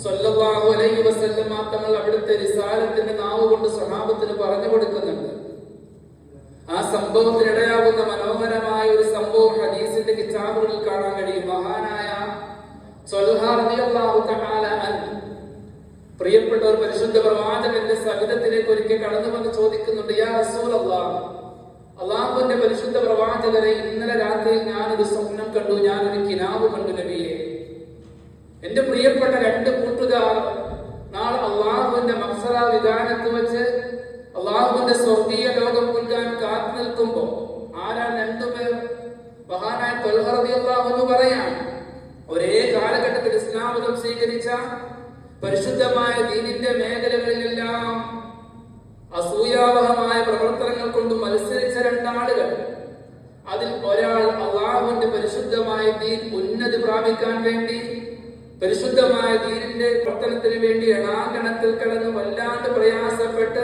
സ്വല്ലല്ലാഹു അലൈഹി വസല്ലം തങ്ങൾ അവിടുത്തെ റിസാലത്തിന്റെ നാവ് കൊണ്ട് സ്വഹാബത്തിന് പറഞ്ഞു കൊടുക്കുന്നുണ്ട്. ആ സംഭവത്തിനിടയാകുന്ന മനോഹരമായ ഒരു സംഭവം ഹദീസിന്റെ കിതാബുകളിൽ കാണാൻ കഴിയും. മഹാനായ ത്വൽഹ റളിയല്ലാഹു തആല അൻഹു പ്രിയപ്പെട്ട ഒരു പരിശുദ്ധ പ്രവാചകന്റെ സവിധത്തിലേക്ക് ഒരിക്കൽ കടന്നു വന്ന് ചോദിക്കുന്നുണ്ട്, യാ റസൂലല്ലാഹ്, അള്ളാഹുവിന്റെ പരിശുദ്ധ പ്രവാചകരെ, ഇന്നലെ രാത്രി ഞാനൊരു സ്വപ്നം കണ്ടു, ഞാനൊരു കിനാവ് കണ്ടു നബിയെ. എന്റെ പ്രിയപ്പെട്ട രണ്ട് കൂട്ടുകാർ നാളെ അള്ളാഹുവിന്റെ മഹ്ശറ വിധാനത്ത് വെച്ച് അള്ളാഹുവിന്റെ സ്വർഗീയ ലോകം പുൽകാൻ കാത്തു നിൽക്കുമ്പോ ആരാണ് രണ്ടുപേർ? മഹാനായ ത്വൽഹ റളിയല്ലാഹു അൻഹു പറയാൻ, ഒരേ കാലഘട്ടത്തിൽ ഇസ്ലാം മതം സ്വീകരിച്ച പരിശുദ്ധമായ ദീനിന്റെ മേഖലകളിലെല്ലാം അസൂയാവഹമായ പ്രവർത്തനങ്ങൾ കൊണ്ട് മത്സരിച്ച രണ്ടാളുകൾ. അതിൽ ഒരാൾ അള്ളാഹുവിന്റെ പരിശുദ്ധമായ ദീൻ ഉന്നതി പ്രാപിക്കാൻ വേണ്ടി, പരിശുദ്ധമായ ദീനിന്റെ പ്രവർത്തനത്തിന് വേണ്ടി എണാങ്കണത്തിൽ കിടന്ന് വല്ലാണ്ട് പ്രയാസപ്പെട്ട്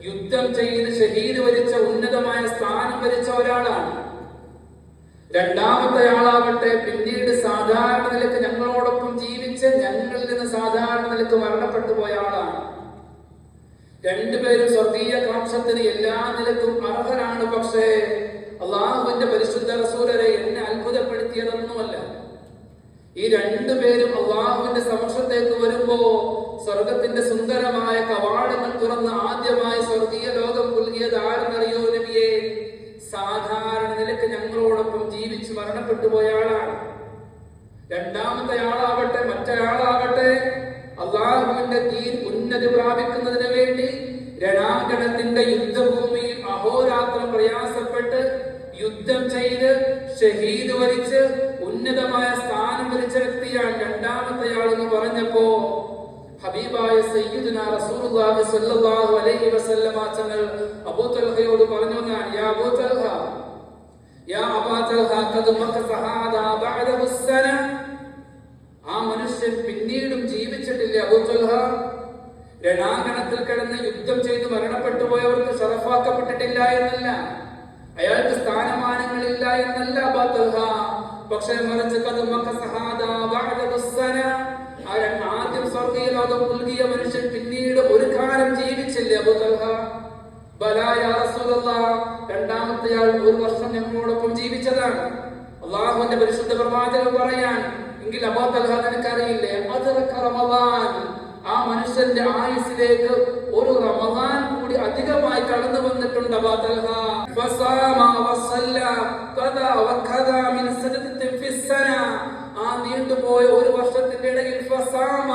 യുദ്ധം ചെയ്ത് ഷഹീദ് വരിച്ച, ഉന്നതമായ സ്ഥാനം വരിച്ച ഒരാളാണ്. രണ്ടാമത്തെ ആളാവട്ടെ പിന്നീട് സാധാരണ നിലക്ക് ഞങ്ങളോടൊപ്പം ജീവിച്ച് ഞങ്ങളിൽ നിന്ന് സാധാരണ നിലക്ക് മരണപ്പെട്ടു പോയ ആളാണ്. രണ്ടുപേരും സ്വർഗീയ കാംക്ഷത്തിന് എല്ലാ നിലക്കും അർഹരാണ്. പക്ഷേ അള്ളാഹുവിന്റെ പരിശുദ്ധ റസൂലരെ എന്നെ അത്ഭുതപ്പെടുത്തിയതൊന്നുമല്ല. ഈ രണ്ടുപേരും അള്ളാഹുവിന്റെ സമക്ഷത്തേക്ക് വരുമ്പോ സ്വർഗത്തിന്റെ സുന്ദരമായ കവാടങ്ങൾ തുറന്ന് ആദ്യമായി സ്വർഗീയ ലോകം പുൽകിയത് ആരെന്നറിയോ നബിയെ? സാധാരണ നിലക്ക് ഞങ്ങളോടൊപ്പം ജീവിച്ച് മരണപ്പെട്ടു പോയ ആളാണ്. രണ്ടാമത്തെ ആളാവട്ടെ, മറ്റൊരാളാവട്ടെ അള്ളാഹുവിന്റെ ദീൻ ഉന്നതി പ്രാപിക്കുന്നതിന് വേണ്ടി രണാങ്കണത്തിന്റെ യുദ്ധഭൂമിയിൽ അഹോരാത്രം പ്രയാസപ്പെട്ട് യുദ്ധം ചെയ്ത് ഷഹീദ് വരിച്ച് ഉന്നതമായ സ്ഥാനം വരിച്ച വ്യക്തിയാണ് രണ്ടാമത്തെ ആളെന്ന് പറഞ്ഞപ്പോ ഹബീബായ സയ്യിദുനാ റസൂലുള്ളാഹി സ്വല്ലല്ലാഹു അലൈഹി വസല്ലം തങ്ങൾ അബൂ തൽഹയോട് പറഞ്ഞു, യാ അബൂ തൽഹ, യാ അബാ തൽഹ, ഖദ് മകസ ഹാദാ ബഅദഹു സന. ആ മനുഷ്യൻ പിന്നീടും ജീവിച്ചിട്ടില്ല അബൂ തൽഹ. രണാങ്കണത്തിൽ കിടന്ന് യുദ്ധം ചെയ്ത് മരണപ്പെട്ടു പോയവർക്ക് ശറഫാക്കപ്പെട്ടിട്ടില്ല എന്നല്ല, അയാൾക്ക് സ്ഥാനമാനങ്ങളില്ല എന്നല്ല അബൂ തൽഹ. പക്ഷേ മറിച്ച് ഖദ് മകസ ഹാദാ ബഅദഹു സന, ആദ്യം സ്വർഗീയ ലോകം പുൽകിയ മനുഷ്യൻ പിന്നീട് ഒരു കാലം ജീവിച്ചില്ലേ അബൂ തൽഹ? ബലാ യാ റസൂലല്ലാഹ്, രണ്ടാമത്തെയാൾ ഒരു വർഷം ഞങ്ങളോടൊപ്പം ജീവിച്ചതാണ്. അള്ളാഹുവിന്റെ പരിശുദ്ധ പ്രവാചകൻ പറയാൻ, എങ്കിൽ അബൂ തൽഹ നിനക്കറിയില്ലേ, അദ്റക റമളാൻ, ആ മനുഷ്യന്റെ ആയുസ്സിലേക്ക് ഒരു റമളാൻ കൂടി അധികമായി കടന്നു വന്നിട്ടുണ്ട് അബൂ തൽഹ. ഫസാമ വസല്ല ഖദാ വഖദാ മിൻ സദഖത്തിൻ ഫിസ്സന, ആ നീണ്ടുപോയ ഒരു വർഷത്തിന്റെ ഇടയിൽ ഫസാമ